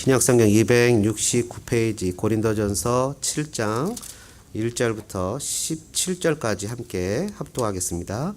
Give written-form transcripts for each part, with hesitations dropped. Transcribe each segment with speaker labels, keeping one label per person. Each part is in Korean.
Speaker 1: 신약성경 269페이지 고린도전서 7장 1절부터 17절까지 함께 합독하겠습니다.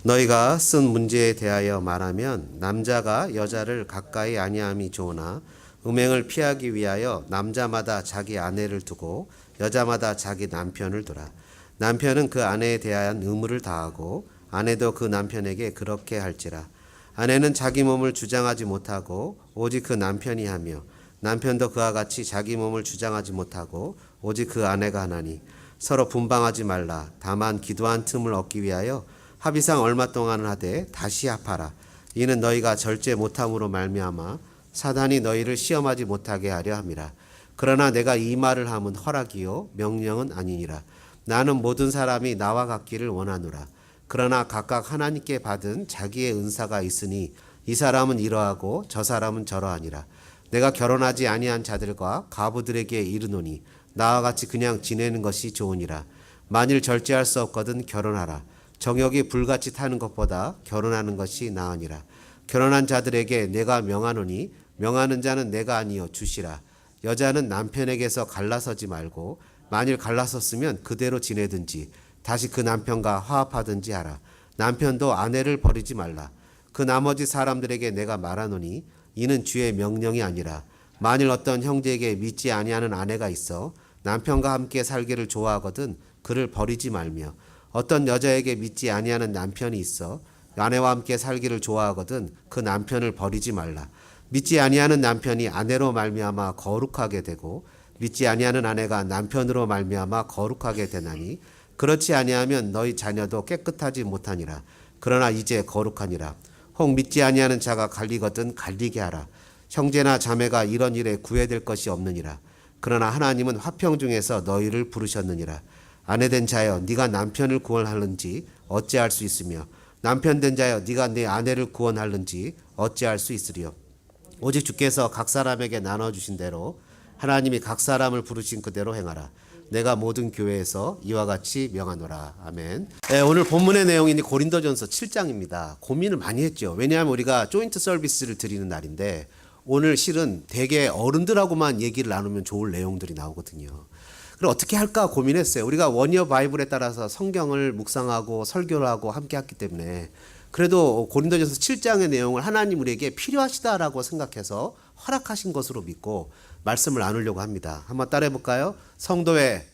Speaker 1: 너희가 쓴 문제에 대하여 말하면 남자가 여자를 가까이 아니함이 좋으나 음행을 피하기 위하여 남자마다 자기 아내를 두고 여자마다 자기 남편을 두라. 남편은 그 아내에 대한 의무를 다하고 아내도 그 남편에게 그렇게 할지라. 아내는 자기 몸을 주장하지 못하고 오직 그 남편이 하며 남편도 그와 같이 자기 몸을 주장하지 못하고 오직 그 아내가 하나니 서로 분방하지 말라. 다만 기도한 틈을 얻기 위하여 합의상 얼마 동안은 하되 다시 합하라. 이는 너희가 절제 못함으로 말미암아 사단이 너희를 시험하지 못하게 하려 함이라. 그러나 내가 이 말을 함은 허락이요 명령은 아니니라. 나는 모든 사람이 나와 같기를 원하노라. 그러나 각각 하나님께 받은 자기의 은사가 있으니 이 사람은 이러하고 저 사람은 저러하니라. 내가 결혼하지 아니한 자들과 과부들에게 이르노니 나와 같이 그냥 지내는 것이 좋으니라. 만일 절제할 수 없거든 결혼하라. 정욕이 불같이 타는 것보다 결혼하는 것이 나으니라. 결혼한 자들에게 내가 명하노니 명하는 자는 내가 아니요 주시라. 여자는 남편에게서 갈라서지 말고 만일 갈라섰으면 그대로 지내든지 다시 그 남편과 화합하든지 하라. 남편도 아내를 버리지 말라. 그 나머지 사람들에게 내가 말하노니 이는 주의 명령이 아니라 만일 어떤 형제에게 믿지 아니하는 아내가 있어 남편과 함께 살기를 좋아하거든 그를 버리지 말며 어떤 여자에게 믿지 아니하는 남편이 있어 아내와 함께 살기를 좋아하거든 그 남편을 버리지 말라. 믿지 아니하는 남편이 아내로 말미암아 거룩하게 되고 믿지 아니하는 아내가 남편으로 말미암아 거룩하게 되나니 그렇지 아니하면 너희 자녀도 깨끗하지 못하니라. 그러나 이제 거룩하니라. 혹 믿지 아니하는 자가 갈리거든 갈리게 하라. 형제나 자매가 이런 일에 구애될 것이 없느니라. 그러나 하나님은 화평 중에서 너희를 부르셨느니라. 아내된 자여 네가 남편을 구원하는지 어찌할 수 있으며 남편된 자여 네가 네 아내를 구원하는지 어찌할 수 있으리요. 오직 주께서 각 사람에게 나눠주신 대로 하나님이 각 사람을 부르신 그대로 행하라. 내가 모든 교회에서 이와 같이 명하노라. 아멘. 네, 오늘 본문의 내용이 고린도전서 7장입니다. 고민을 많이 했죠. 왜냐하면 우리가 조인트 서비스를 드리는 날인데 오늘 실은 되게 어른들하고만 얘기를 나누면 좋을 내용들이 나오거든요. 그럼 어떻게 할까 고민했어요. 우리가 원이어 바이블에 따라서 성경을 묵상하고 설교를 하고 함께 했기 때문에 그래도 고린도전서 7장의 내용을 하나님 우리에게 필요하시다라고 생각해서 허락하신 것으로 믿고 말씀을 나누려고 합니다. 한번 따라해 볼까요? 성도의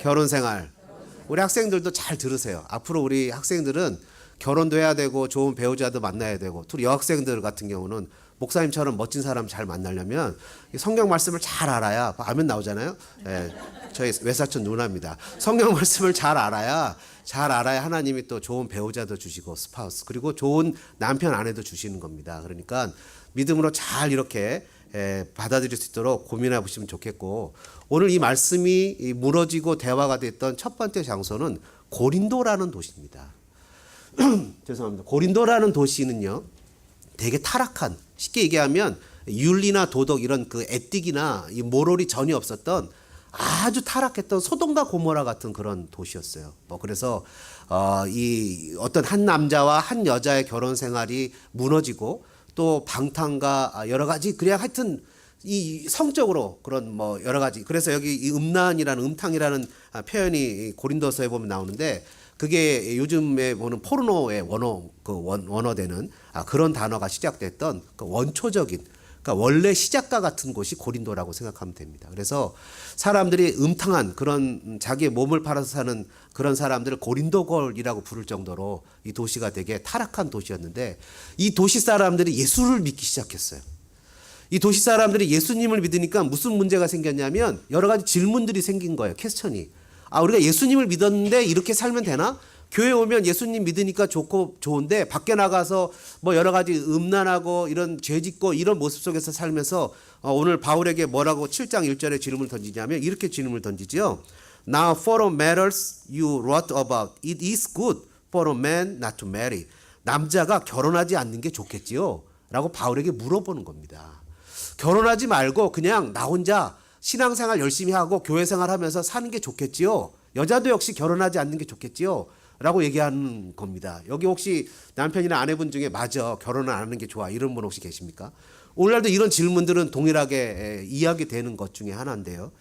Speaker 1: 결혼생활. 우리 학생들도 잘 들으세요. 앞으로 우리 학생들은 결혼도 해야 되고 좋은 배우자도 만나야 되고 특히 여학생들 같은 경우는 목사님처럼 멋진 사람 잘 만나려면 성경 말씀을 잘 알아야 아멘 나오잖아요. 네, 저희 외사촌 누나입니다. 성경 말씀을 잘 알아야 하나님이 또 좋은 배우자도 주시고 스파우스 그리고 좋은 남편 아내도 주시는 겁니다. 그러니까 믿음으로 잘 이렇게 받아들일 수 있도록 고민해 보시면 좋겠고 오늘 이 말씀이 무너지고 대화가 됐던 첫 번째 장소는 고린도라는 도시입니다. 죄송합니다. 고린도라는 도시는요 되게 타락한 쉽게 얘기하면 윤리나 도덕 이런 그 에틱이나 이 모럴이 전혀 없었던 아주 타락했던 소돔과 고모라 같은 그런 도시였어요. 그래서 이 어떤 한 남자와 한 여자의 결혼 생활이 무너지고 또 방탕과 여러 가지 그냥 하여튼 이 성적으로 그런 여러 가지 그래서 여기 이 음탕이라는 표현이 고린도서에 보면 나오는데 그게 요즘에 보는 포르노의 원어되는 그런 단어가 시작됐던 그 원초적인 그러니까 원래 시작과 같은 곳이 고린도라고 생각하면 됩니다. 그래서 사람들이 음탕한 그런 자기의 몸을 팔아서 사는 그런 사람들을 고린도걸이라고 부를 정도로 이 도시가 되게 타락한 도시였는데 이 도시 사람들이 예수를 믿기 시작했어요. 이 도시 사람들이 예수님을 믿으니까 무슨 문제가 생겼냐면 여러 가지 질문들이 생긴 거예요. 퀘스천이. 우리가 예수님을 믿었는데 이렇게 살면 되나? 교회 오면 예수님 믿으니까 좋은데 밖에 나가서 여러 가지 음란하고 이런 죄짓고 이런 모습 속에서 살면서 오늘 바울에게 뭐라고 7장 1절에 질문을 던지냐면 이렇게 질문을 던지죠. Now for the matters you wrote about, it is good for a man not to marry. 남자가 결혼하지 않는 게 좋겠지요? 라고 바울에게 물어보는 겁니다. 결혼하지 말고 그냥 나 혼자 신앙생활 열심히 하고 교회생활 하면서 사는 게 좋겠지요? 여자도 역시 결혼하지 않는 게 좋겠지요? 라고 얘기하는 겁니다. 여기 혹시 남편이나 아내분 중에 맞아 결혼을 안 하는 게 좋아 이런 분 혹시 계십니까? 오늘날도 이런 질문들은 동일하게 이야기되는 것 중에 하나인데요.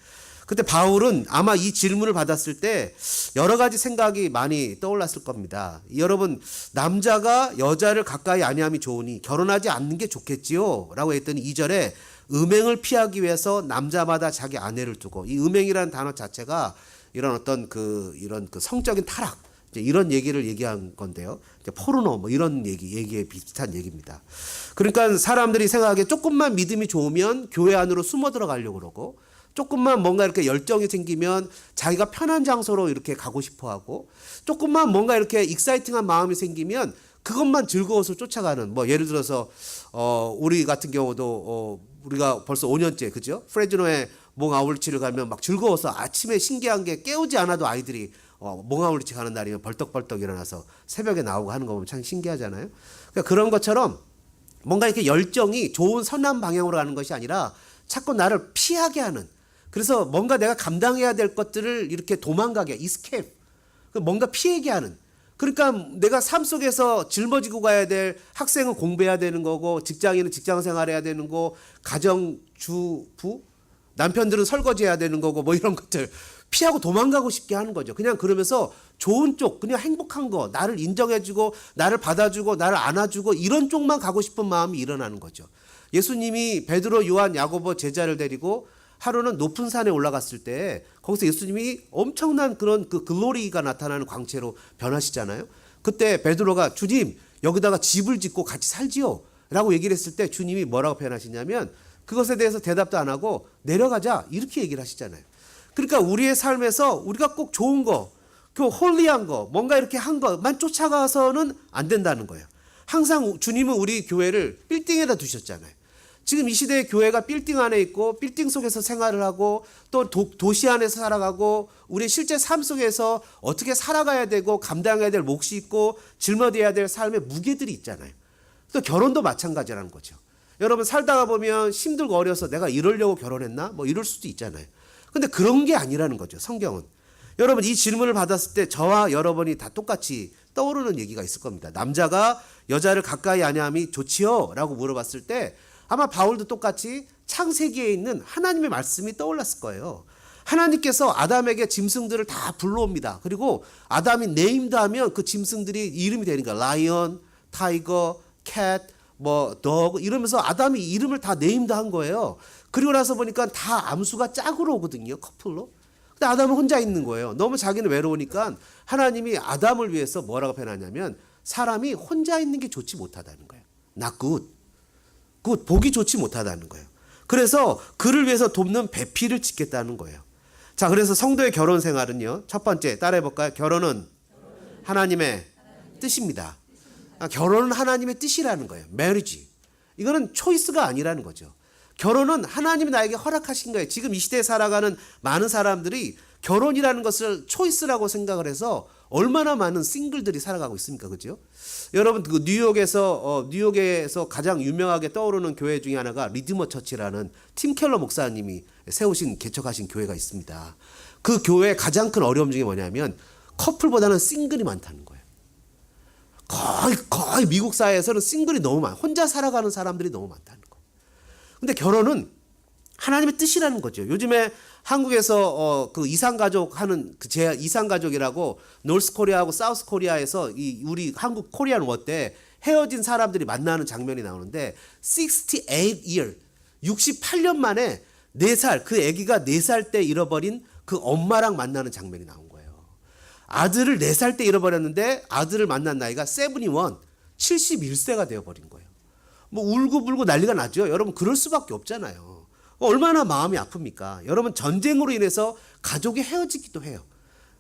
Speaker 1: 그때 바울은 아마 이 질문을 받았을 때 여러 가지 생각이 많이 떠올랐을 겁니다. 여러분, 남자가 여자를 가까이 아니함이 좋으니 결혼하지 않는 게 좋겠지요? 라고 했더니 2절에 음행을 피하기 위해서 남자마다 자기 아내를 두고, 이 음행이라는 단어 자체가 이런 어떤 이런 성적인 타락, 이런 얘기를 얘기한 건데요. 포르노 뭐 이런 얘기에 비슷한 얘기입니다. 그러니까 사람들이 생각하기에 조금만 믿음이 좋으면 교회 안으로 숨어 들어가려고 그러고, 조금만 뭔가 이렇게 열정이 생기면 자기가 편한 장소로 이렇게 가고 싶어 하고, 조금만 뭔가 이렇게 익사이팅한 마음이 생기면 그것만 즐거워서 쫓아가는, 뭐 예를 들어서 우리 같은 경우도 우리가 벌써 5년째, 그죠? 프레즈노에 몽아울리치를 가면 막 즐거워서 아침에 신기한 게 깨우지 않아도 아이들이 몽아울리치 가는 날이면 벌떡벌떡 일어나서 새벽에 나오고 하는 거 보면 참 신기하잖아요. 그러니까 그런 것처럼 뭔가 이렇게 열정이 좋은 선한 방향으로 가는 것이 아니라 자꾸 나를 피하게 하는, 그래서 뭔가 내가 감당해야 될 것들을 이렇게 도망가게, escape, 뭔가 피하게 하는. 그러니까 내가 삶 속에서 짊어지고 가야 될, 학생은 공부해야 되는 거고, 직장인은 직장 생활해야 되는 거, 가정주부, 남편들은 설거지해야 되는 거고, 뭐 이런 것들 피하고 도망가고 싶게 하는 거죠. 그냥 그러면서 좋은 쪽, 그냥 행복한 거, 나를 인정해주고, 나를 받아주고, 나를 안아주고, 이런 쪽만 가고 싶은 마음이 일어나는 거죠. 예수님이 베드로, 요한, 야고보 제자를 데리고 하루는 높은 산에 올라갔을 때 거기서 예수님이 엄청난 그런 글로리가 나타나는 광채로 변하시잖아요. 그때 베드로가 주님 여기다가 집을 짓고 같이 살지요 라고 얘기를 했을 때 주님이 뭐라고 표현하시냐면 그것에 대해서 대답도 안 하고 내려가자 이렇게 얘기를 하시잖아요. 그러니까 우리의 삶에서 우리가 꼭 좋은 거, 그 홀리한 거, 뭔가 이렇게 한 것만 쫓아가서는 안 된다는 거예요. 항상 주님은 우리 교회를 빌딩에다 두셨잖아요. 지금 이 시대의 교회가 빌딩 안에 있고 빌딩 속에서 생활을 하고 또 도시 안에서 살아가고 우리의 실제 삶 속에서 어떻게 살아가야 되고 감당해야 될 몫이 있고 짊어져야 될 삶의 무게들이 있잖아요. 또 결혼도 마찬가지라는 거죠. 여러분 살다가 보면 힘들고 어려서 내가 이러려고 결혼했나? 뭐 이럴 수도 있잖아요. 근데 그런 게 아니라는 거죠. 성경은. 여러분 이 질문을 받았을 때 저와 여러분이 다 똑같이 떠오르는 얘기가 있을 겁니다. 남자가 여자를 가까이 아니함이 좋지요? 라고 물어봤을 때 아마 바울도 똑같이 창세기에 있는 하나님의 말씀이 떠올랐을 거예요. 하나님께서 아담에게 짐승들을 다 불러옵니다. 그리고 아담이 네임드하면 그 짐승들이 이름이 되니까 라이언, 타이거, 캣, 뭐 더그 이러면서 아담이 이름을 다 네임드한 거예요. 그리고 나서 보니까 다 암수가 짝으로 오거든요. 커플로. 근데 아담은 혼자 있는 거예요. 너무 자기는 외로우니까 하나님이 아담을 위해서 뭐라고 표현하냐면 사람이 혼자 있는 게 좋지 못하다는 거예요. Not good. 보기 좋지 못하다는 거예요. 그래서 그를 위해서 돕는 배필을 짓겠다는 거예요. 자, 그래서 성도의 결혼 생활은요. 첫 번째 따라해 볼까요? 결혼은 하나님의 뜻입니다. 결혼은 하나님의 뜻이라는 거예요. marriage. 이거는 초이스가 아니라는 거죠. 결혼은 하나님이 나에게 허락하신 거예요. 지금 이 시대에 살아가는 많은 사람들이 결혼이라는 것을 초이스라고 생각을 해서 얼마나 많은 싱글들이 살아가고 있습니까? 그죠? 여러분, 그 뉴욕에서 가장 유명하게 떠오르는 교회 중에 하나가 리디머 처치라는 팀 켈러 목사님이 개척하신 교회가 있습니다. 그 교회의 가장 큰 어려움 중에 뭐냐면 커플보다는 싱글이 많다는 거예요. 거의 미국 사회에서는 싱글이 너무 많아요. 혼자 살아가는 사람들이 너무 많다는 거예요. 근데 결혼은 하나님의 뜻이라는 거죠. 요즘에 한국에서 그 이산가족 하는 제 이산가족이라고 노스 코리아하고 사우스 코리아에서 우리 한국 코리안 워 때 헤어진 사람들이 만나는 장면이 나오는데 68year 68년 만에 4살 그 아기가 4살 때 잃어버린 그 엄마랑 만나는 장면이 나온 거예요. 아들을 4살 때 잃어버렸는데 아들을 만난 나이가 71, 71세가 되어버린 거예요. 뭐 울고불고 난리가 나죠. 여러분 그럴 수밖에 없잖아요. 얼마나 마음이 아픕니까? 여러분 전쟁으로 인해서 가족이 헤어지기도 해요.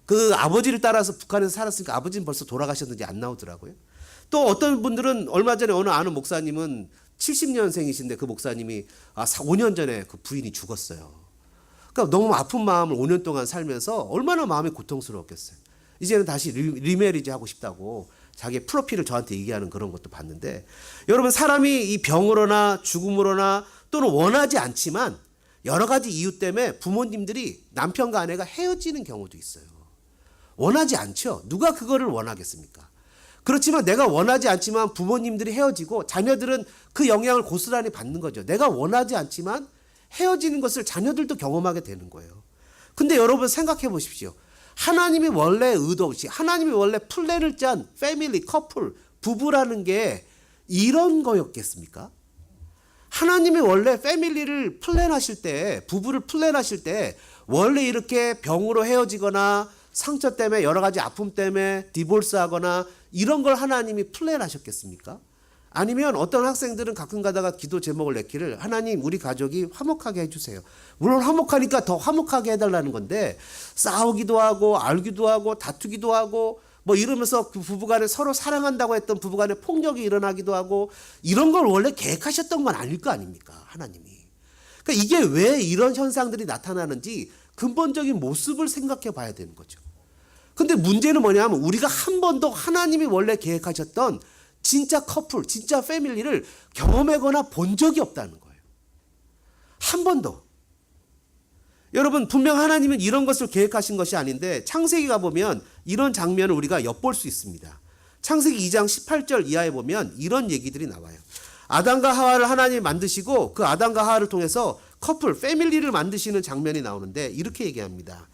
Speaker 1: 그 아버지를 따라서 북한에서 살았으니까 아버지는 벌써 돌아가셨는지 안 나오더라고요. 또 어떤 분들은 얼마 전에 어느 아는 목사님은 70년생이신데 그 목사님이 5년 전에 그 부인이 죽었어요. 그러니까 너무 아픈 마음을 5년 동안 살면서 얼마나 마음이 고통스러웠겠어요. 이제는 다시 리메리지 하고 싶다고 자기의 프로필을 저한테 얘기하는 그런 것도 봤는데 여러분 사람이 이 병으로나 죽음으로나 또는 원하지 않지만 여러 가지 이유 때문에 부모님들이 남편과 아내가 헤어지는 경우도 있어요. 원하지 않죠. 누가 그거를 원하겠습니까? 그렇지만 내가 원하지 않지만 부모님들이 헤어지고 자녀들은 그 영향을 고스란히 받는 거죠. 내가 원하지 않지만 헤어지는 것을 자녀들도 경험하게 되는 거예요. 근데 여러분 생각해 보십시오. 하나님이 원래 의도 없이 하나님이 원래 플랜을 짠 패밀리, 커플, 부부라는 게 이런 거였겠습니까? 하나님이 원래 패밀리를 플랜하실 때, 부부를 플랜하실 때 원래 이렇게 병으로 헤어지거나 상처 때문에 여러 가지 아픔 때문에 디볼스하거나 이런 걸 하나님이 플랜하셨겠습니까? 아니면 어떤 학생들은 가끔 가다가 기도 제목을 내기를 하나님 우리 가족이 화목하게 해주세요. 물론 화목하니까 더 화목하게 해달라는 건데 싸우기도 하고 알기도 하고 다투기도 하고 뭐 이러면서 그 부부간에 서로 사랑한다고 했던 부부간에 폭력이 일어나기도 하고 이런 걸 원래 계획하셨던 건 아닐 거 아닙니까? 하나님이. 그러니까 이게 왜 이런 현상들이 나타나는지 근본적인 모습을 생각해 봐야 되는 거죠. 근데 문제는 뭐냐면 우리가 한 번도 하나님이 원래 계획하셨던 진짜 커플, 진짜 패밀리를 경험하거나 본 적이 없다는 거예요. 한 번도. 여러분 분명 하나님은 이런 것을 계획하신 것이 아닌데 창세기 가보면 이런 장면을 우리가 엿볼 수 있습니다. 창세기 2장 18절 이하에 보면 이런 얘기들이 나와요. 아담과 하와를 하나님이 만드시고 그 아담과 하와를 통해서 커플, 패밀리를 만드시는 장면이 나오는데 이렇게 얘기합니다.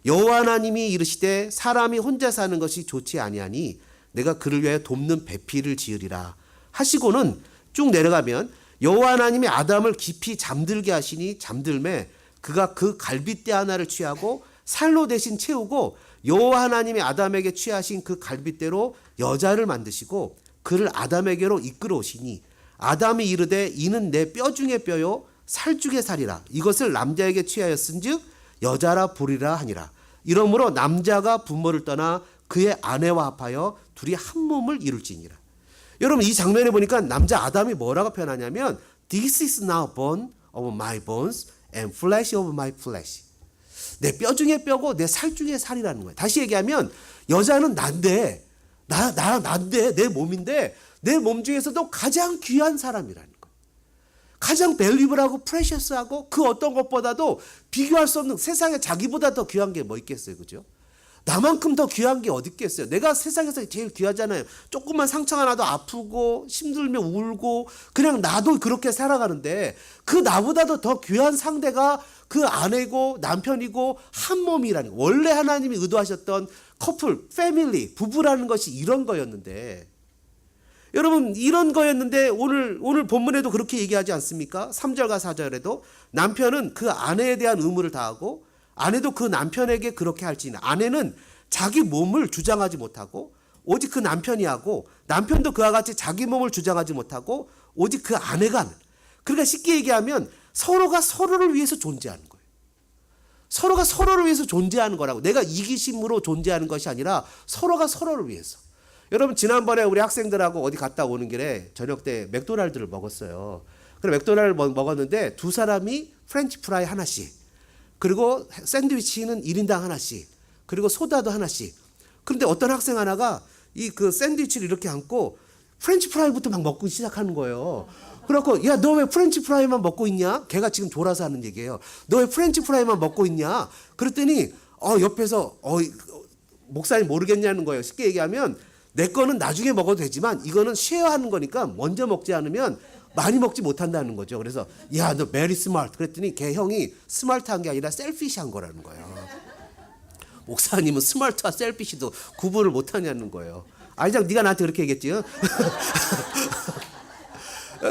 Speaker 1: 여호와 하나님이 이르시되 사람이 혼자 사는 것이 좋지 아니하니 내가 그를 위하여 돕는 배필을 지으리라 하시고는 쭉 내려가면 여호와 하나님이 아담을 깊이 잠들게 하시니 잠들매 그가 그 갈빗대 하나를 취하고 살로 대신 채우고 여호와 하나님이 아담에게 취하신 그 갈빗대로 여자를 만드시고 그를 아담에게로 이끌어 오시니 아담이 이르되 이는 내 뼈 중에 뼈요 살 중에 살이라 이것을 남자에게 취하였은즉 여자라 부리라 하니라. 이러므로 남자가 부모를 떠나 그의 아내와 합하여 둘이 한 몸을 이룰지니라. 여러분 이 장면에 보니까 남자 아담이 뭐라고 표현하냐면 This is now bone of my bones and flesh of my flesh. 내 뼈 중에 뼈고 내 살 중에 살이라는 거예요. 다시 얘기하면 여자는 난데 난데 내 몸인데 내 몸 중에서도 가장 귀한 사람이라는 거예요. 가장 밸리블하고 프레셔스하고 그 어떤 것보다도 비교할 수 없는 세상에 자기보다 더 귀한 게 뭐 있겠어요. 그죠? 나만큼 더 귀한 게 어디 있겠어요. 내가 세상에서 제일 귀하잖아요. 조금만 상처가 나도 아프고 힘들면 울고 그냥 나도 그렇게 살아가는데 그 나보다도 더 귀한 상대가 그 아내고 남편이고 한 몸이라는 거예요. 원래 하나님이 의도하셨던 커플, 패밀리, 부부라는 것이 이런 거였는데 여러분 이런 거였는데 오늘 본문에도 그렇게 얘기하지 않습니까? 3절과 4절에도 남편은 그 아내에 대한 의무를 다하고 아내도 그 남편에게 그렇게 할지니 아내는 자기 몸을 주장하지 못하고 오직 그 남편이 하고 남편도 그와 같이 자기 몸을 주장하지 못하고 오직 그 아내가 하는. 그러니까 쉽게 얘기하면 서로가 서로를 위해서 존재하는 거예요. 서로가 서로를 위해서 존재하는 거라고. 내가 이기심으로 존재하는 것이 아니라 서로가 서로를 위해서. 여러분 지난번에 우리 학생들하고 어디 갔다 오는 길에 저녁 때 맥도날드를 먹었어요. 그래 맥도날드를 먹었는데 두 사람이 프렌치 프라이 하나씩 그리고 샌드위치는 1인당 하나씩 그리고 소다도 하나씩. 그런데 어떤 학생 하나가 이 그 샌드위치를 이렇게 안고 프렌치 프라이부터 막 먹고 시작하는 거예요. 그래갖고 야 너 왜 프렌치 프라이만 먹고 있냐? 걔가 지금 돌아서 하는 얘기예요. 너 왜 프렌치 프라이만 먹고 있냐? 그랬더니 옆에서 목사님 모르겠냐는 거예요. 쉽게 얘기하면 내 거는 나중에 먹어도 되지만 이거는 쉐어하는 거니까 먼저 먹지 않으면 많이 먹지 못한다는 거죠. 그래서 야 너 very smart 그랬더니 걔 형이 스마트한 게 아니라 셀피시한 거라는 거예요. 목사님은 스마트와 셀피시도 구분을 못하냐는 거예요. 아니장 네가 나한테 그렇게 얘기했지.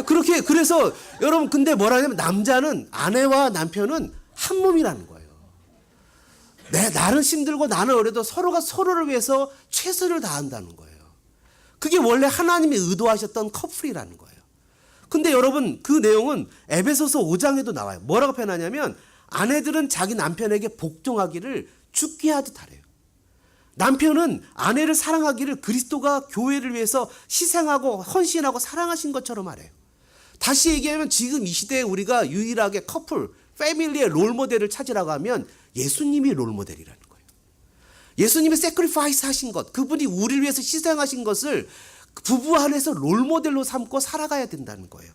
Speaker 1: 그렇게 그래서 여러분 근데 뭐라냐면 남자는 아내와 남편은 한 몸이라는 거예요. 나는 힘들고 나는 어려도 서로가 서로를 위해서 최선을 다한다는 거예요. 그게 원래 하나님이 의도하셨던 커플이라는 거예요. 근데 여러분 그 내용은 에베소서 5장에도 나와요. 뭐라고 표현하냐면 아내들은 자기 남편에게 복종하기를 죽게 하듯 하래요. 남편은 아내를 사랑하기를 그리스도가 교회를 위해서 희생하고 헌신하고 사랑하신 것처럼 하래요. 다시 얘기하면 지금 이 시대에 우리가 유일하게 커플, 패밀리의 롤모델을 찾으라고 하면 예수님이 롤모델이라는 거예요. 예수님이 세크리파이스 하신 것, 그분이 우리를 위해서 희생하신 것을 부부 안에서 롤모델로 삼고 살아가야 된다는 거예요.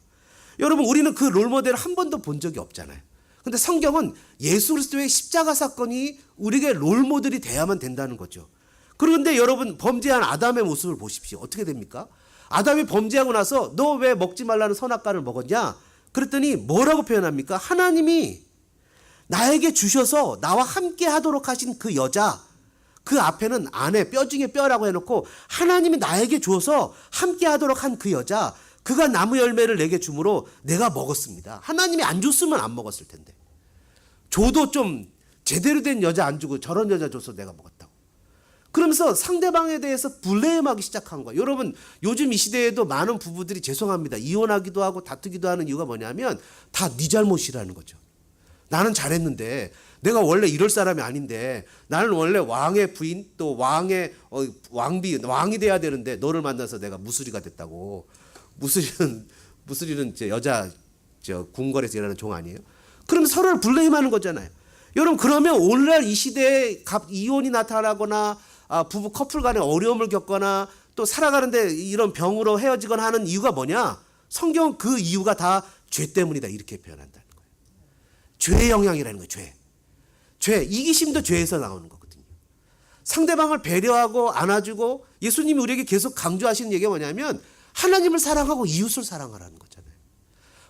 Speaker 1: 여러분 우리는 그 롤모델을 한 번도 본 적이 없잖아요. 근데 성경은 예수 그리스도의 십자가 사건이 우리에게 롤모델이 돼야만 된다는 거죠. 그런데 여러분 범죄한 아담의 모습을 보십시오. 어떻게 됩니까? 아담이 범죄하고 나서 너 왜 먹지 말라는 선악과를 먹었냐? 그랬더니 뭐라고 표현합니까? 하나님이 나에게 주셔서 나와 함께 하도록 하신 그 여자, 그 앞에는 아내, 뼈 중에 뼈라고 해놓고 하나님이 나에게 주어서 함께 하도록 한 그 여자, 그가 나무 열매를 내게 주므로 내가 먹었습니다. 하나님이 안 줬으면 안 먹었을 텐데. 줘도 좀 제대로 된 여자 안 주고 저런 여자 줘서 내가 먹었다고. 그러면서 상대방에 대해서 블레임하기 시작한 거예요. 여러분 요즘 이 시대에도 많은 부부들이 죄송합니다. 이혼하기도 하고 다투기도 하는 이유가 뭐냐면 다 네 잘못이라는 거죠. 나는 잘했는데 내가 원래 이럴 사람이 아닌데 나는 원래 왕의 부인 또 왕의 왕이 돼야 되는데 너를 만나서 내가 무수리가 됐다고. 무수리는 이제 여자 궁궐에서 일하는 종 아니에요? 그럼 서로를 블레임하는 거잖아요. 여러분 그러면 오늘날 이 시대에 이혼이 나타나거나 부부 커플 간에 어려움을 겪거나 또 살아가는데 이런 병으로 헤어지거나 하는 이유가 뭐냐? 성경은 그 이유가 다 죄 때문이다 이렇게 표현한다는 거예요. 죄의 영향이라는 거예요. 죄. 이기심도 죄에서 나오는 거거든요. 상대방을 배려하고 안아주고 예수님이 우리에게 계속 강조하시는 얘기가 뭐냐면 하나님을 사랑하고 이웃을 사랑하라는 거잖아요.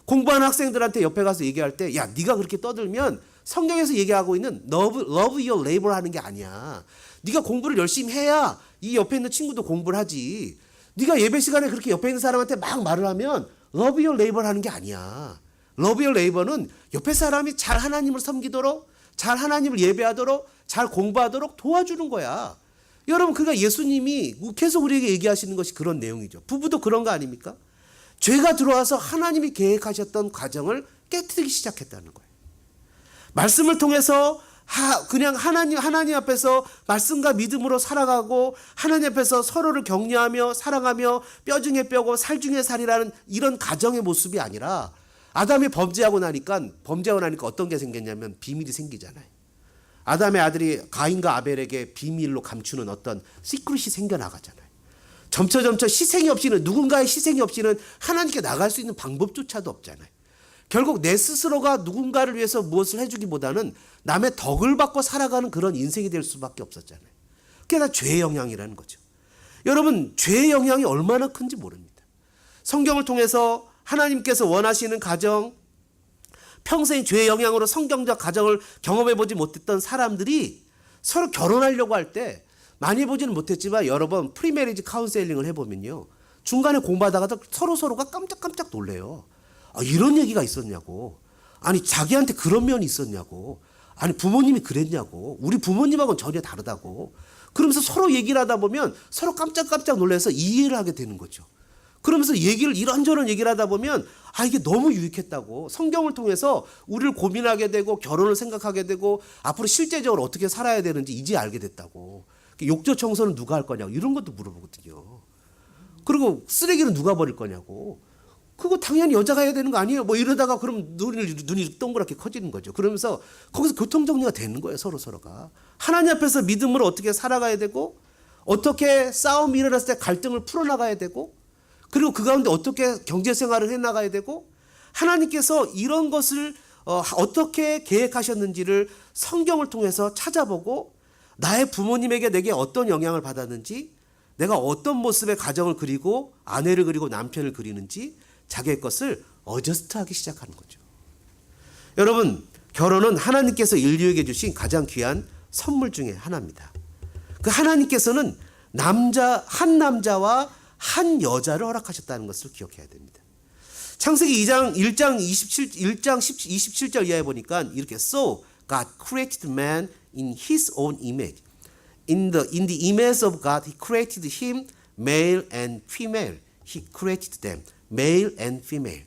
Speaker 1: 공부하는 학생들한테 옆에 가서 얘기할 때 야 네가 그렇게 떠들면 성경에서 얘기하고 있는 love your labor 하는 게 아니야. 네가 공부를 열심히 해야 이 옆에 있는 친구도 공부를 하지. 네가 예배 시간에 그렇게 옆에 있는 사람한테 막 말을 하면 love your labor 하는 게 아니야. love your labor는 옆에 사람이 잘 하나님을 섬기도록 잘 하나님을 예배하도록 잘 공부하도록 도와주는 거야. 여러분 그러니까 예수님이 계속 우리에게 얘기하시는 것이 그런 내용이죠. 부부도 그런 거 아닙니까? 죄가 들어와서 하나님이 계획하셨던 과정을 깨트리기 시작했다는 거예요. 말씀을 통해서 그냥 하나님 앞에서 말씀과 믿음으로 살아가고 하나님 앞에서 서로를 격려하며 사랑하며 뼈 중에 뼈고 살 중에 살이라는 이런 가정의 모습이 아니라 아담이 범죄하고 나니까 어떤 게 생겼냐면 비밀이 생기잖아요. 아담의 아들이 가인과 아벨에게 비밀로 감추는 어떤 시크릿이 생겨나가잖아요. 점차 희생이 없이는 누군가의 희생이 없이는 하나님께 나갈 수 있는 방법조차도 없잖아요. 결국 내 스스로가 누군가를 위해서 무엇을 해주기보다는 남의 덕을 받고 살아가는 그런 인생이 될 수밖에 없었잖아요. 그게 다 죄의 영향이라는 거죠. 여러분 죄의 영향이 얼마나 큰지 모릅니다. 성경을 통해서 하나님께서 원하시는 가정, 평생 죄의 영향으로 성경적 가정을 경험해보지 못했던 사람들이 서로 결혼하려고 할 때 많이 보지는 못했지만 여러 번 프리메리지 카운셀링을 해보면요. 중간에 공부하다가 서로가 깜짝깜짝 놀래요. 이런 얘기가 있었냐고. 아니 자기한테 그런 면이 있었냐고. 아니 부모님이 그랬냐고. 우리 부모님하고는 전혀 다르다고. 그러면서 서로 얘기를 하다 보면 서로 깜짝깜짝 놀라서 이해를 하게 되는 거죠. 그러면서 이런저런 얘기를 하다 보면 이게 너무 유익했다고. 성경을 통해서 우리를 고민하게 되고 결혼을 생각하게 되고 앞으로 실제적으로 어떻게 살아야 되는지 이제 알게 됐다고. 욕조 청소는 누가 할 거냐고 이런 것도 물어보거든요. 그리고 쓰레기는 누가 버릴 거냐고. 그거 당연히 여자가 해야 되는 거 아니에요? 뭐 이러다가 그럼 눈이 동그랗게 커지는 거죠. 그러면서 거기서 교통정리가 되는 거예요. 서로가. 하나님 앞에서 믿음으로 어떻게 살아가야 되고 어떻게 싸움이 일어났을 때 갈등을 풀어나가야 되고 그리고 그 가운데 어떻게 경제생활을 해나가야 되고 하나님께서 이런 것을 어떻게 계획하셨는지를 성경을 통해서 찾아보고 나의 부모님에게 내게 어떤 영향을 받았는지 내가 어떤 모습의 가정을 그리고 아내를 그리고 남편을 그리는지 자기의 것을 어저스트하기 시작하는 거죠. 여러분 결혼은 하나님께서 인류에게 주신 가장 귀한 선물 중에 하나입니다. 그 하나님께서는 한 남자와 한 여자를 허락하셨다는 것을 기억해야 됩니다. 창세기 1장 27절 이하에 보니까 이렇게 So God created man in his own image. In the image of God he created him male and female. He created them male and female.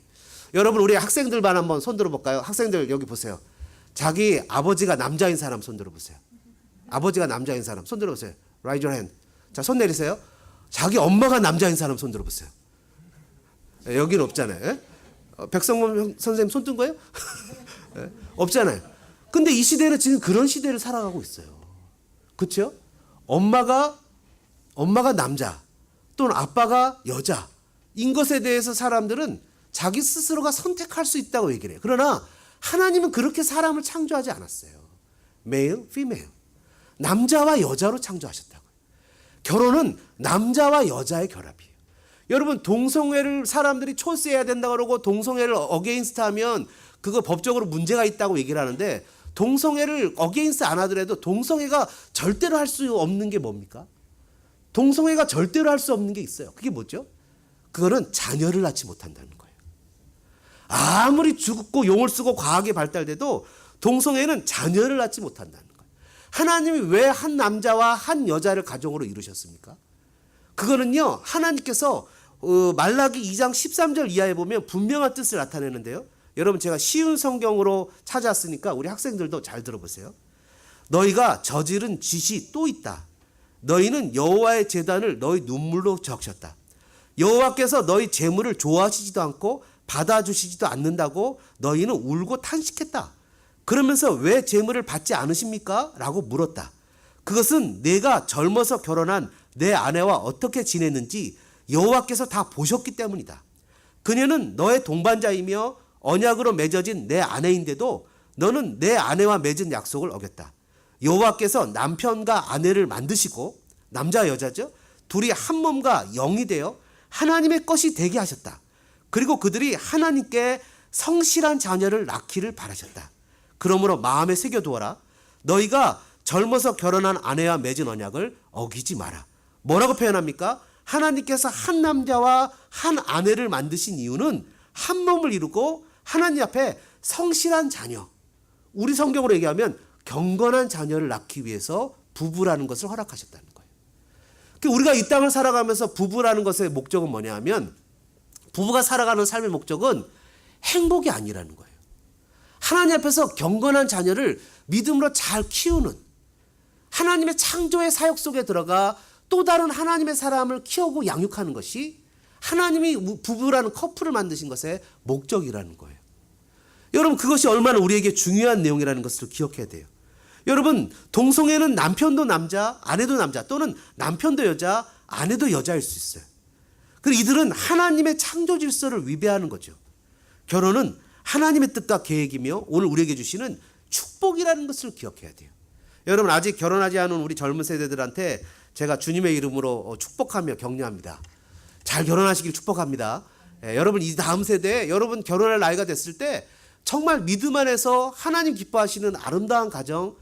Speaker 1: 여러분 우리 학생들 반 한번 손 들어볼까요? 학생들 여기 보세요. 자기 아버지가 남자인 사람 손 들어보세요. 아버지가 남자인 사람 손 들어보세요. Raise your hand. 자, 손 내리세요. 자기 엄마가 남자인 사람 손 들어보세요. 여기는 없잖아요. 백성범 선생님 손 뜬 거예요? 없잖아요. 근데 이 시대는 지금 그런 시대를 살아가고 있어요. 그렇죠? 엄마가 남자 또는 아빠가 여자인 것에 대해서 사람들은 자기 스스로가 선택할 수 있다고 얘기를 해요. 그러나 하나님은 그렇게 사람을 창조하지 않았어요. Male, female. 남자와 여자로 창조하셨다고요. 결혼은 남자와 여자의 결합이에요. 여러분 동성애를 사람들이 초시해야 된다고 그러고 동성애를 어게인스트 하면 그거 법적으로 문제가 있다고 얘기를 하는데 동성애를 어게인스트 안 하더라도 동성애가 절대로 할 수 없는 게 뭡니까? 동성애가 절대로 할 수 없는 게 있어요. 그게 뭐죠? 그거는 자녀를 낳지 못한다는 거예요. 아무리 죽고 용을 쓰고 과학이 발달돼도 동성애는 자녀를 낳지 못한다는 거예요. 하나님이 왜 한 남자와 한 여자를 가정으로 이루셨습니까? 그거는요, 하나님께서 말라기 2장 13절 이하에 보면 분명한 뜻을 나타내는데요. 여러분 제가 쉬운 성경으로 찾았으니까 우리 학생들도 잘 들어보세요. 너희가 저지른 짓이 또 있다. 너희는 여호와의 제단을 너희 눈물로 적셨다. 여호와께서 너희 재물을 좋아하시지도 않고 받아주시지도 않는다고 너희는 울고 탄식했다. 그러면서 왜 재물을 받지 않으십니까? 라고 물었다. 그것은 내가 젊어서 결혼한 내 아내와 어떻게 지냈는지 여호와께서 다 보셨기 때문이다. 그녀는 너의 동반자이며 언약으로 맺어진 내 아내인데도 너는 내 아내와 맺은 약속을 어겼다. 여호와께서 남편과 아내를 만드시고 남자 여자죠. 둘이 한 몸과 영이 되어 하나님의 것이 되게 하셨다. 그리고 그들이 하나님께 성실한 자녀를 낳기를 바라셨다. 그러므로 마음에 새겨두어라. 너희가 젊어서 결혼한 아내와 맺은 언약을 어기지 마라. 뭐라고 표현합니까? 하나님께서 한 남자와 한 아내를 만드신 이유는 한 몸을 이루고 하나님 앞에 성실한 자녀, 우리 성경으로 얘기하면 경건한 자녀를 낳기 위해서 부부라는 것을 허락하셨다는 거예요. 우리가 이 땅을 살아가면서 부부라는 것의 목적은 뭐냐 하면 부부가 살아가는 삶의 목적은 행복이 아니라는 거예요. 하나님 앞에서 경건한 자녀를 믿음으로 잘 키우는, 하나님의 창조의 사역 속에 들어가 또 다른 하나님의 사람을 키우고 양육하는 것이 하나님이 부부라는 커플을 만드신 것의 목적이라는 거예요. 여러분 그것이 얼마나 우리에게 중요한 내용이라는 것을 기억해야 돼요. 여러분 동성애는 남편도 남자, 아내도 남자, 또는 남편도 여자, 아내도 여자일 수 있어요. 그리고 이들은 하나님의 창조 질서를 위배하는 거죠. 결혼은 하나님의 뜻과 계획이며 오늘 우리에게 주시는 축복이라는 것을 기억해야 돼요. 여러분 아직 결혼하지 않은 우리 젊은 세대들한테 제가 주님의 이름으로 축복하며 격려합니다. 잘 결혼하시길 축복합니다. 여러분 이 다음 세대에 여러분 결혼할 나이가 됐을 때 정말 믿음 안에서 하나님 기뻐하시는 아름다운 가정,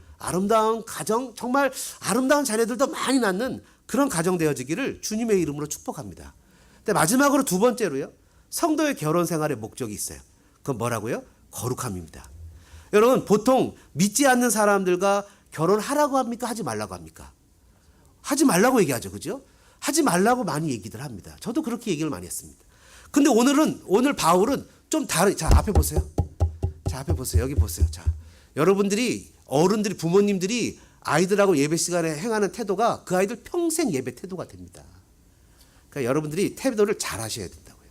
Speaker 1: 정말 아름다운 자녀들도 많이 낳는 그런 가정 되어지기를 주님의 이름으로 축복합니다. 근데 마지막으로 두 번째로요, 성도의 결혼 생활의 목적이 있어요. 그건 뭐라고요? 거룩함입니다. 여러분 보통 믿지 않는 사람들과 결혼하라고 합니까? 하지 말라고 합니까? 하지 말라고 얘기하죠. 그죠? 하지 말라고 많이 얘기들 합니다. 저도 그렇게 얘기를 많이 했습니다. 근데 오늘 바울은 좀 다른, 자, 앞에 보세요. 자, 앞에 보세요. 여기 보세요. 자, 여러분들이, 어른들이, 부모님들이 아이들하고 예배 시간에 행하는 태도가 그 아이들 평생 예배 태도가 됩니다. 그러니까 여러분들이 태도를 잘 하셔야 된다고요.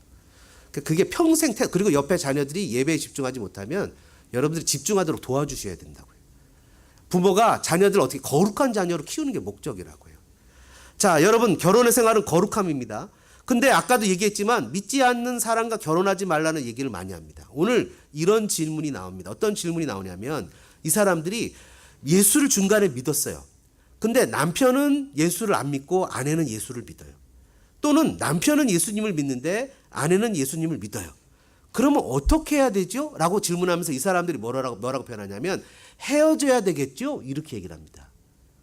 Speaker 1: 그게 평생 태도, 그리고 옆에 자녀들이 예배에 집중하지 못하면 여러분들이 집중하도록 도와주셔야 된다고요. 부모가 자녀들을 어떻게 거룩한 자녀로 키우는 게 목적이라고요. 자, 여러분 결혼의 생활은 거룩함입니다. 근데 아까도 얘기했지만 믿지 않는 사람과 결혼하지 말라는 얘기를 많이 합니다. 오늘 이런 질문이 나옵니다. 어떤 질문이 나오냐면 이 사람들이 예수를 중간에 믿었어요. 근데 남편은 예수를 안 믿고 아내는 예수를 믿어요. 또는 남편은 예수님을 믿는데 아내는 예수님을 믿어요. 그러면 어떻게 해야 되죠? 라고 질문하면서 이 사람들이 뭐라고 표현하냐면 헤어져야 되겠죠? 이렇게 얘기를 합니다.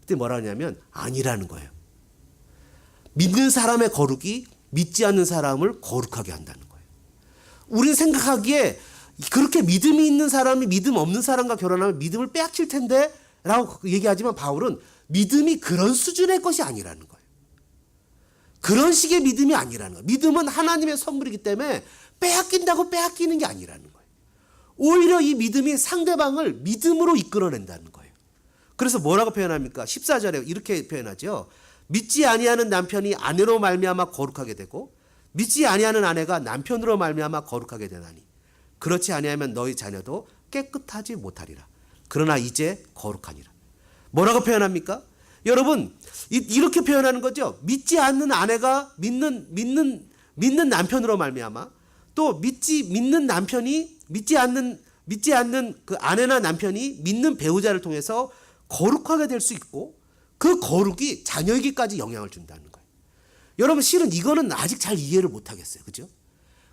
Speaker 1: 그때 뭐라 하냐면 아니라는 거예요. 믿는 사람의 거룩이 믿지 않는 사람을 거룩하게 한다는 거예요. 우리는 생각하기에 그렇게 믿음이 있는 사람이 믿음 없는 사람과 결혼하면 믿음을 빼앗길 텐데 라고 얘기하지만 바울은 믿음이 그런 수준의 것이 아니라는 거예요. 그런 식의 믿음이 아니라는 거예요. 믿음은 하나님의 선물이기 때문에 빼앗긴다고 빼앗기는 게 아니라는 거예요. 오히려 이 믿음이 상대방을 믿음으로 이끌어낸다는 거예요. 그래서 뭐라고 표현합니까? 14절에 이렇게 표현하죠. 믿지 아니하는 남편이 아내로 말미암아 거룩하게 되고 믿지 아니하는 아내가 남편으로 말미암아 거룩하게 되나니 그렇지 아니하면 너희 자녀도 깨끗하지 못하리라. 그러나 이제 거룩하니라. 뭐라고 표현합니까? 여러분 이렇게 표현하는 거죠. 믿지 않는 아내가 믿는 남편으로 말미암아 또 믿는 남편이 믿지 않는 그 아내나 남편이 믿는 배우자를 통해서 거룩하게 될 수 있고 그 거룩이 자녀에게까지 영향을 준다는 거예요. 여러분 실은 이거는 아직 잘 이해를 못하겠어요. 그죠?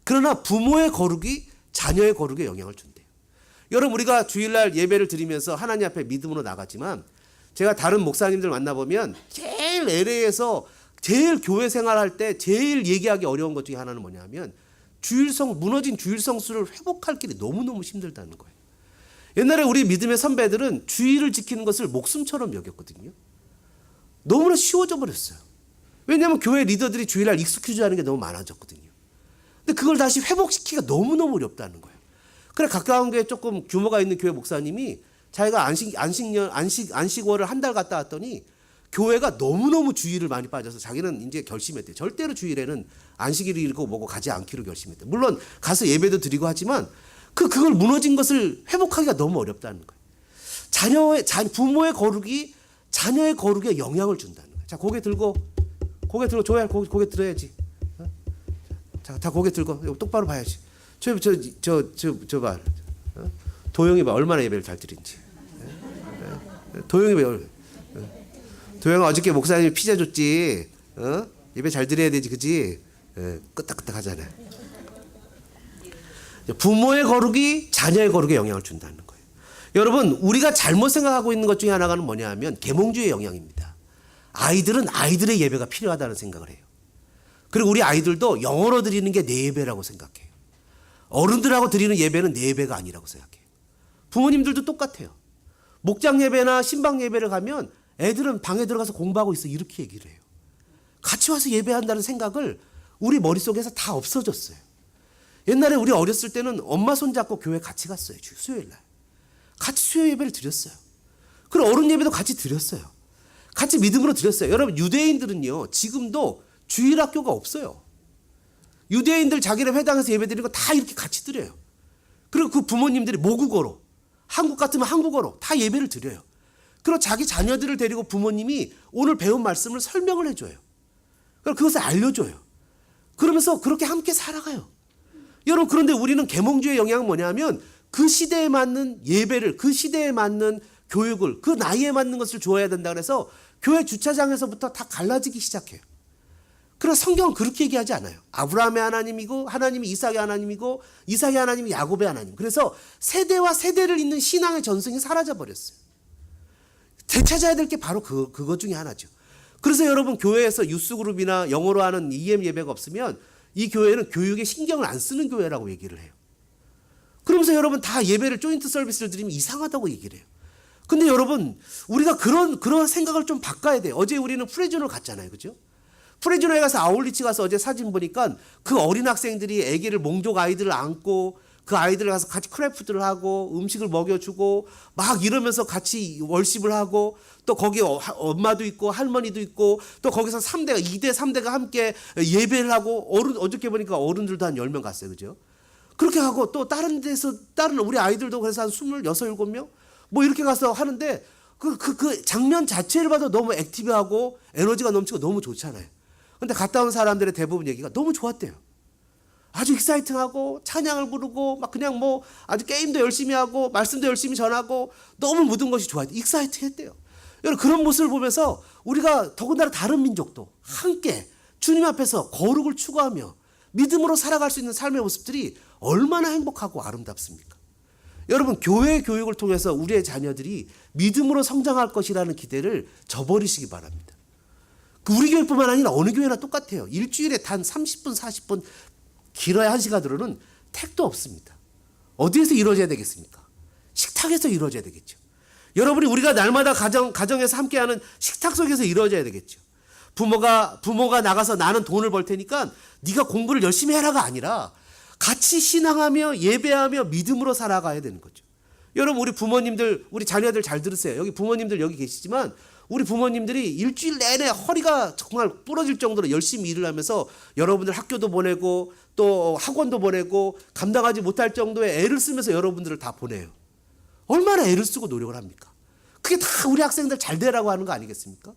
Speaker 1: 그러나 부모의 거룩이 자녀의 거룩에 영향을 준대요. 여러분 우리가 주일날 예배를 드리면서 하나님 앞에 믿음으로 나가지만 제가 다른 목사님들 만나보면 제일 LA에서 제일 교회 생활할 때 제일 얘기하기 어려운 것 중에 하나는 뭐냐면 무너진 주일성 수를 회복할 길이 너무너무 힘들다는 거예요. 옛날에 우리 믿음의 선배들은 주일을 지키는 것을 목숨처럼 여겼거든요. 너무나 쉬워져 버렸어요. 왜냐하면 교회 리더들이 주일날 익스큐즈 하는 게 너무 많아졌거든요. 근데 그걸 다시 회복시키기가 너무너무 어렵다는 거예요. 그래 가까운 교회 조금 규모가 있는 교회 목사님이 자기가 안식월을 한 달 갔다 왔더니 교회가 너무너무 주일을 많이 빠져서 자기는 이제 결심했대요. 절대로 주일에는 안식일을 잃고 뭐고 가지 않기로 결심했대요. 물론 가서 예배도 드리고 하지만 그걸 무너진 것을 회복하기가 너무 어렵다는 거예요. 부모의 거룩이 자녀의 거룩에 영향을 준다는 거예요. 자, 고개 들고 조야 고개 들어야지. 자, 고개 들고 똑바로 봐야지. 저 봐. 도영이 봐 얼마나 예배를 잘 드린지. 도영이 봐. 도영아 어저께 목사님이 피자 줬지. 예배 잘 드려야 되지, 그지? 끄떡끄떡 하잖아요. 부모의 거룩이 자녀의 거룩에 영향을 준다는 거예요. 여러분 우리가 잘못 생각하고 있는 것 중에 하나가 뭐냐 하면 계몽주의 영향입니다. 아이들은 아이들의 예배가 필요하다는 생각을 해요. 그리고 우리 아이들도 영어로 드리는 게 내 예배라고 생각해요. 어른들하고 드리는 예배는 내 예배가 아니라고 생각해요. 부모님들도 똑같아요. 목장 예배나 신방 예배를 가면 애들은 방에 들어가서 공부하고 있어 이렇게 얘기를 해요. 같이 와서 예배한다는 생각을 우리 머릿속에서 다 없어졌어요. 옛날에 우리 어렸을 때는 엄마 손잡고 교회 같이 갔어요. 수요일날. 같이 수요 예배를 드렸어요. 그리고 어른 예배도 같이 드렸어요. 같이 믿음으로 드렸어요. 여러분 유대인들은요 지금도 주일학교가 없어요. 유대인들 자기네 회당에서 예배 드리는 거 다 이렇게 같이 드려요. 그리고 그 부모님들이 모국어로 한국 같으면 한국어로 다 예배를 드려요. 그리고 자기 자녀들을 데리고 부모님이 오늘 배운 말씀을 설명을 해줘요. 그리고 그것을 알려줘요. 그러면서 그렇게 함께 살아가요. 여러분 그런데 우리는 계몽주의 영향은 뭐냐면 그 시대에 맞는 예배를 그 시대에 맞는 교육을 그 나이에 맞는 것을 줘야 된다 그래서 교회 주차장에서부터 다 갈라지기 시작해요. 그러나 성경은 그렇게 얘기하지 않아요. 아브라함의 하나님이고 하나님이 이삭의 하나님이고 이삭의 하나님이 야곱의 하나님. 그래서 세대와 세대를 잇는 신앙의 전승이 사라져버렸어요. 되찾아야 될 게 바로 그것 중에 하나죠. 그래서 여러분 교회에서 유스그룹이나 영어로 하는 EM 예배가 없으면 이 교회는 교육에 신경을 안 쓰는 교회라고 얘기를 해요. 그러면서 여러분 다 예배를 조인트 서비스를 드리면 이상하다고 얘기를 해요. 근데 여러분 우리가 그런 생각을 좀 바꿔야 돼요. 어제 우리는 프레즈노를 갔잖아요. 그죠? 프레즈노에 가서 아울리치 가서 어제 사진 보니까 그 어린 학생들이 아기를 몽족 아이들을 안고 그 아이들 가서 같이 크래프트를 하고 음식을 먹여주고 막 이러면서 같이 월십을 하고 또 거기 엄마도 있고 할머니도 있고 또 거기서 2대 3대가 함께 예배를 하고 어저께 보니까 어른들도 한 10명 갔어요. 그죠? 그렇게 하고 또 다른 우리 아이들도 그래서 한 26, 7명 뭐 이렇게 가서 하는데 그 장면 자체를 봐도 너무 액티브하고 에너지가 넘치고 너무 좋잖아요. 근데 갔다 온 사람들의 대부분 얘기가 너무 좋았대요. 아주 익사이팅하고 찬양을 부르고 막 그냥 뭐 아주 게임도 열심히 하고 말씀도 열심히 전하고 너무 모든 것이 좋아요. 익사이팅했대요. 여러분 그런 모습을 보면서 우리가 더군다나 다른 민족도 함께 주님 앞에서 거룩을 추구하며 믿음으로 살아갈 수 있는 삶의 모습들이 얼마나 행복하고 아름답습니까? 여러분 교회 교육을 통해서 우리의 자녀들이 믿음으로 성장할 것이라는 기대를 저버리시기 바랍니다. 우리 교회뿐만 아니라 어느 교회나 똑같아요. 일주일에 단 30분 40분 길어야 1시간으로는 택도 없습니다. 어디에서 이루어져야 되겠습니까? 식탁에서 이루어져야 되겠죠. 여러분이 우리가 날마다 가정에서 함께하는 식탁 속에서 이루어져야 되겠죠. 부모가 나가서 나는 돈을 벌 테니까 네가 공부를 열심히 해라가 아니라 같이 신앙하며 예배하며 믿음으로 살아가야 되는 거죠. 여러분 우리 부모님들 우리 자녀들 잘 들으세요. 여기 부모님들 여기 계시지만 우리 부모님들이 일주일 내내 허리가 정말 부러질 정도로 열심히 일을 하면서 여러분들 학교도 보내고 또 학원도 보내고 감당하지 못할 정도의 애를 쓰면서 여러분들을 다 보내요. 얼마나 애를 쓰고 노력을 합니까? 그게 다 우리 학생들 잘 되라고 하는 거 아니겠습니까?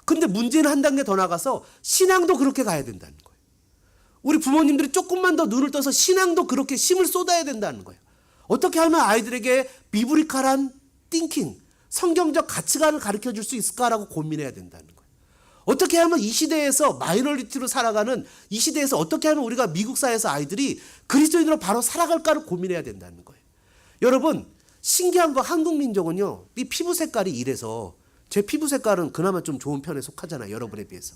Speaker 1: 근데 문제는 한 단계 더 나가서 신앙도 그렇게 가야 된다는 거예요. 우리 부모님들이 조금만 더 눈을 떠서 신앙도 그렇게 힘을 쏟아야 된다는 거예요. 어떻게 하면 아이들에게 비브리칼한 띵킹, 성경적 가치관을 가르쳐 줄 수 있을까라고 고민해야 된다는 거예요. 어떻게 하면 이 시대에서 마이너리티로 살아가는 이 시대에서 어떻게 하면 우리가 미국 사회에서 아이들이 그리스도인으로 바로 살아갈까를 고민해야 된다는 거예요. 여러분, 신기한 거 한국 민족은요, 이 피부 색깔이 이래서, 제 피부 색깔은 그나마 좀 좋은 편에 속하잖아요, 여러분에 비해서.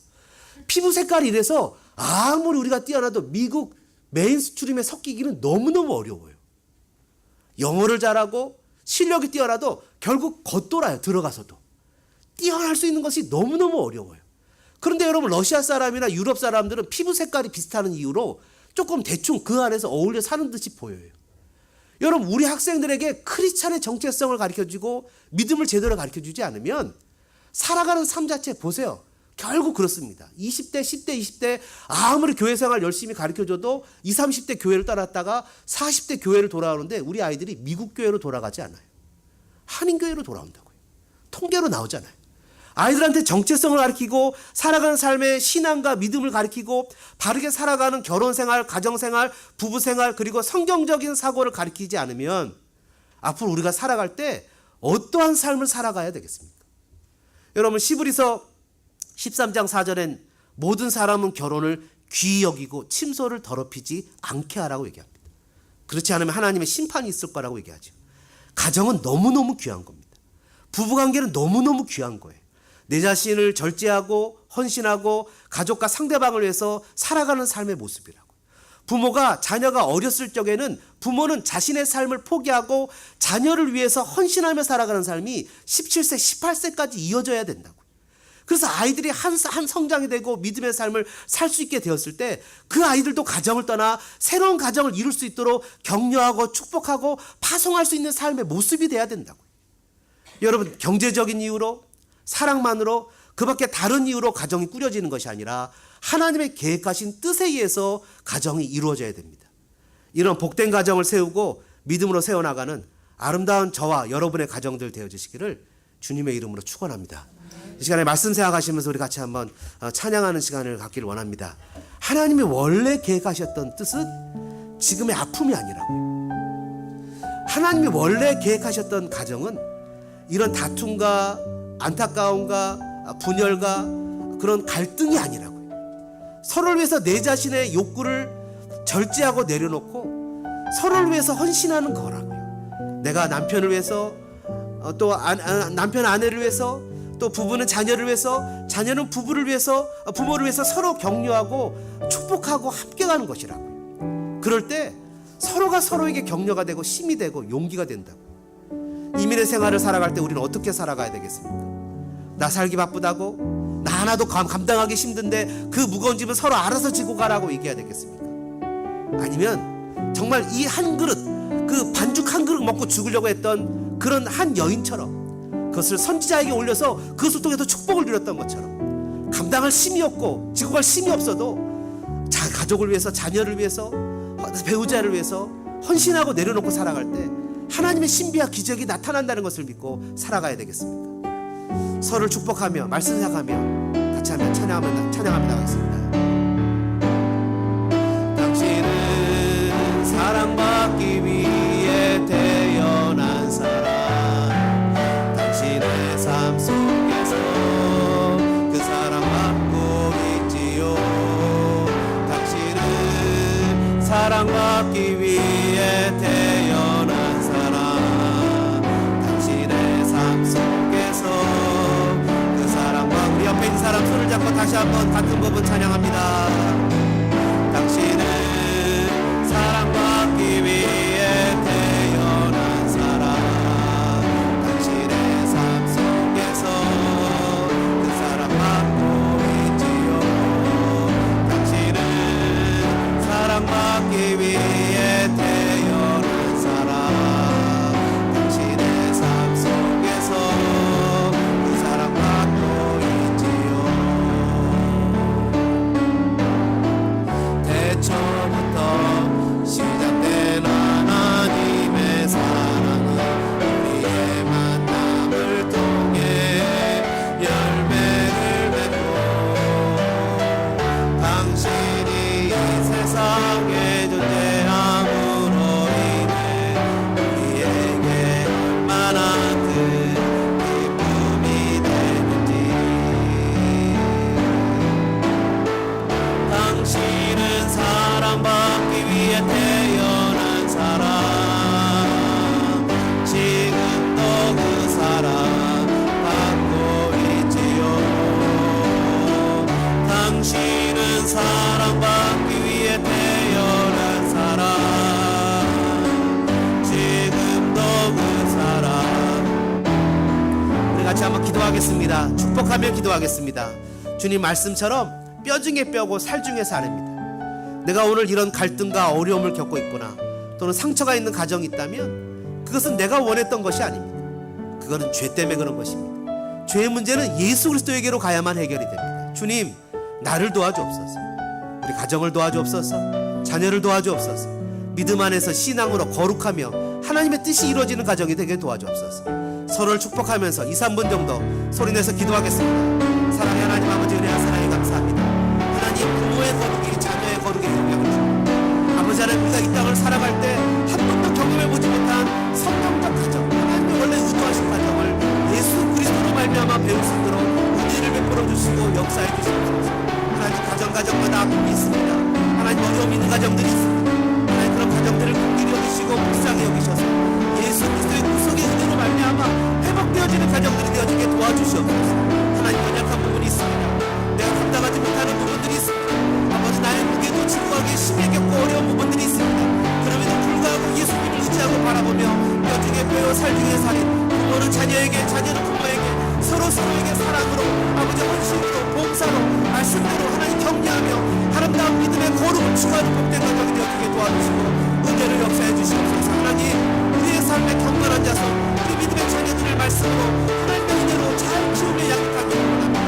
Speaker 1: 피부 색깔이 이래서 아무리 우리가 뛰어나도 미국 메인스트림에 섞이기는 너무너무 어려워요. 영어를 잘하고 실력이 뛰어나도 결국 겉돌아요, 들어가서도. 뛰어날 수 있는 것이 너무너무 어려워요. 그런데 여러분, 러시아 사람이나 유럽 사람들은 피부 색깔이 비슷한 이유로 조금 대충 그 안에서 어울려 사는 듯이 보여요. 여러분, 우리 학생들에게 크리스찬의 정체성을 가르쳐주고 믿음을 제대로 가르쳐주지 않으면 살아가는 삶 자체 보세요. 결국 그렇습니다. 20대, 10대, 20대 아무리 교회 생활 열심히 가르쳐줘도 20, 30대 교회를 떠났다가 40대 교회를 돌아오는데 우리 아이들이 미국 교회로 돌아가지 않아요. 한인교회로 돌아온다고요. 통계로 나오잖아요. 아이들한테 정체성을 가르치고 살아가는 삶의 신앙과 믿음을 가르치고 바르게 살아가는 결혼생활, 가정생활, 부부생활 그리고 성경적인 사고를 가르치지 않으면 앞으로 우리가 살아갈 때 어떠한 삶을 살아가야 되겠습니까? 여러분, 시브리서 13장 4절엔 모든 사람은 결혼을 귀히 여기고 침소를 더럽히지 않게 하라고 얘기합니다. 그렇지 않으면 하나님의 심판이 있을 거라고 얘기하죠. 가정은 너무너무 귀한 겁니다. 부부관계는 너무너무 귀한 거예요. 내 자신을 절제하고 헌신하고 가족과 상대방을 위해서 살아가는 삶의 모습이라고. 부모가 자녀가 어렸을 적에는 부모는 자신의 삶을 포기하고 자녀를 위해서 헌신하며 살아가는 삶이 17세, 18세까지 이어져야 된다고. 그래서 아이들이 한 성장이 되고 믿음의 삶을 살 수 있게 되었을 때 그 아이들도 가정을 떠나 새로운 가정을 이룰 수 있도록 격려하고 축복하고 파송할 수 있는 삶의 모습이 돼야 된다고. 여러분, 경제적인 이유로 사랑만으로 그 밖에 다른 이유로 가정이 꾸려지는 것이 아니라 하나님의 계획하신 뜻에 의해서 가정이 이루어져야 됩니다. 이런 복된 가정을 세우고 믿음으로 세워나가는 아름다운 저와 여러분의 가정들 되어주시기를 주님의 이름으로 축원합니다. 이 시간에 말씀 생각하시면서 우리 같이 한번 찬양하는 시간을 갖기를 원합니다. 하나님이 원래 계획하셨던 뜻은 지금의 아픔이 아니라고요. 하나님이 원래 계획하셨던 가정은 이런 다툼과 안타까움과 분열과 그런 갈등이 아니라고요. 서로를 위해서 내 자신의 욕구를 절제하고 내려놓고 서로를 위해서 헌신하는 거라고요. 내가 남편을 위해서 또 남편 아내를 위해서 또 부부는 자녀를 위해서 자녀는 부부를 위해서 부모를 위해서 서로 격려하고 축복하고 함께 가는 것이라고요. 그럴 때 서로가 서로에게 격려가 되고 힘이 되고 용기가 된다고. 이민의 생활을 살아갈 때 우리는 어떻게 살아가야 되겠습니까? 나 살기 바쁘다고 나 하나도 감당하기 힘든데 그 무거운 짐은 서로 알아서 지고 가라고 얘기해야 되겠습니까? 아니면 정말 이 한 그릇, 그 반죽 한 그릇 먹고 죽으려고 했던 그런 한 여인처럼 그것을 선지자에게 올려서 그것을 통해서 축복을 누렸던 것처럼 감당할 힘이 없고 지고 갈 힘이 없어도 가족을 위해서, 자녀를 위해서, 배우자를 위해서 헌신하고 내려놓고 살아갈 때 하나님의 신비와 기적이 나타난다는 것을 믿고 살아가야 되겠습니까? 서로를 축복하며 말씀 생각하며 같이 하면 찬양하며 나가겠습니다. 당신은 사랑받기 위해 태어난 사람, 당신의 삶 속에서 그 사랑받고 있지요. 당신은 사랑받기 위해 태어난 사람, 당신의 삶 속에서 우리 옆에 있는 사람 손을 잡고 다시 한번 같은 부분 찬양합니다. 당신은 사랑받기 위해 태어난 사람, 당신의 삶 속에서 그 사랑받고 있지요. 당신은 사랑받기 위해 태어난 사람, 당신의 삶 속에서 그 사랑받고 처음부터 시작된 하나님의 같이 한번 기도하겠습니다. 축복하며 기도하겠습니다. 주님 말씀처럼 뼈 중에 뼈고 살 중에 살입니다. 내가 오늘 이런 갈등과 어려움을 겪고 있거나 또는 상처가 있는 가정이 있다면 그것은 내가 원했던 것이 아닙니다. 그거는 죄 때문에 그런 것입니다. 죄의 문제는 예수 그리스도에게로 가야만 해결이 됩니다. 주님, 나를 도와주옵소서. 우리 가정을 도와주옵소서. 자녀를 도와주옵소서. 믿음 안에서 신앙으로 거룩하며 하나님의 뜻이 이루어지는 가정이 되게 도와주옵소서. 서로를 축복하면서 2, 3분 정도 소리내서 기도하겠습니다. 사랑의 하나님 아버지, 은혜와 사랑에 감사합니다. 하나님, 부모의 거룩이 자녀의 거룩에 영향을 줍니다. 아버지 하나님, 우리가 이 땅을 살아갈 때 한 번도 경험해보지 못한 성경적 가정, 하나님이 원래 의도하신 가정을 예수 그리스도로 말미암아 배울 수 있도록 은혜를 베풀어 주시고 역사해 주시옵소서. 하나님, 가정마다 아픔이 있습니다. 하나님, 어려움이 있는 가정들이 있습니다. 하나님, 그런 가정들을 긍휼히 여기시고 불쌍히 여기셔서 예수 그리스도의 구속의 은혜로 말미암아 회복되어지는 가정들이 되어지게 도와주시옵소서. 하나님, 연약한 부분이 있습니다. 내가 감당하지 못하는 부분들이 있습니다. 아버지, 나의 무게도 지구하게 심히 겪고 어려운 부분들이 있습니다. 그럼에도 불구하고 예수님을 의지하고 바라보며 뼈 중에 뼈요 살 중에 살인, 부모는 자녀에게, 자녀는 부모에게, 서로에게 사랑으로, 아버지 헌신으로, 봉사로, 말씀대로 하나님 격려하며 아름다운 믿음의 거룩을 추구하는 복된 가정이 되어지게 도와주시고 은혜를 역사해 주시옵소서. 하나님, 우리의 삶의 경건한 자손, 우리 믿음의 자녀들을 말씀으로 하나님의 은혜로 잘 키우며 양육하기 원합니다.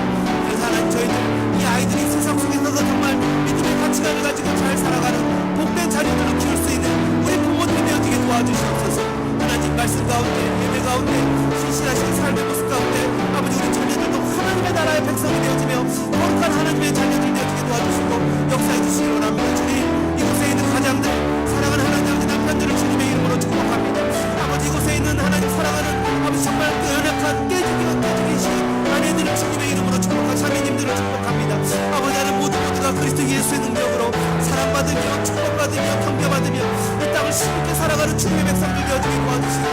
Speaker 1: 그래서 하나님, 저희들 이 아이들이 세상 속에서도 정말 믿음의 가치관을 가지고 잘 살아가는 복된 자녀들을 키울 수 있는 우리 부모님이 되어지게 도와주시옵소서. 하나님, 말씀 가운데, 예배 가운데, 신실하신 삶의 모습 가운데 아버지, 우리 자녀들도 하나님의 나라의 백성이 되어지며 거룩한 하나님의 자녀들 되어지게 도와주시고 역사해 주시기 원합니다. 주님, 이곳에 있는 가장들, 사랑하는 하나님 아버지 남편들을 주님의 이름으로 축복합니다. 아버지, 이곳에 있는 하나님 사랑하는 아버지 정말 연약한 깨지기 아내들을 주님의 이름으로 축복하고 자매님들을 축복합니다. 아버지, 하나님 모두가 그리스도 예수의 능력으로 사랑받으며 축복받으며 경배받으며 이 땅을 신께 살아가는 주님의 백성들 되어지게 도와주시고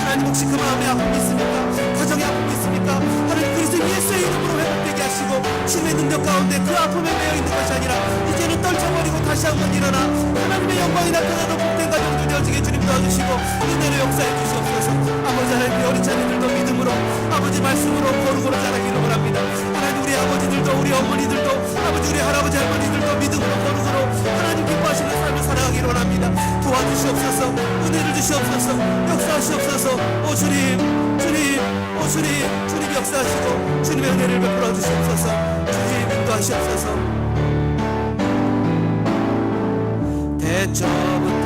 Speaker 1: 하나님, 혹시 그 마음에 아픔이 있습니까? 가정에 아픔이 있습니까? 하나님, 그리스도 예수의 이름으로 회복되게 하시고 주님의 능력 가운데 그 아픔에 매여 있는 것이 아니라 이제는 떨쳐버리고 다시 한번 일어나 하나님의 영광이 나타나는 복된 가정들 되어지게 주님 도와주시고 은혜를 역사해 주시옵소서. 아버지 하나님, 우리 어린 자녀들도 믿음으로 아버지 말씀으로 거룩으로 자라기를 원합니다. 하나님, 우리 아버지들도 우리 어머니들도 아버지 우리 할아버지 할머니들도 믿음으로 거룩으로 하나님 기뻐하시는 삶을 살아가기를 원합니다. 도와주시옵소서. 은혜를 주시옵소서. 역사하시옵소서. 오 주님, 오 주님, 주님 역사하시고 주님의 은혜를 베풀어 주시옵소서. 주님 인도하시옵소서. 대처부터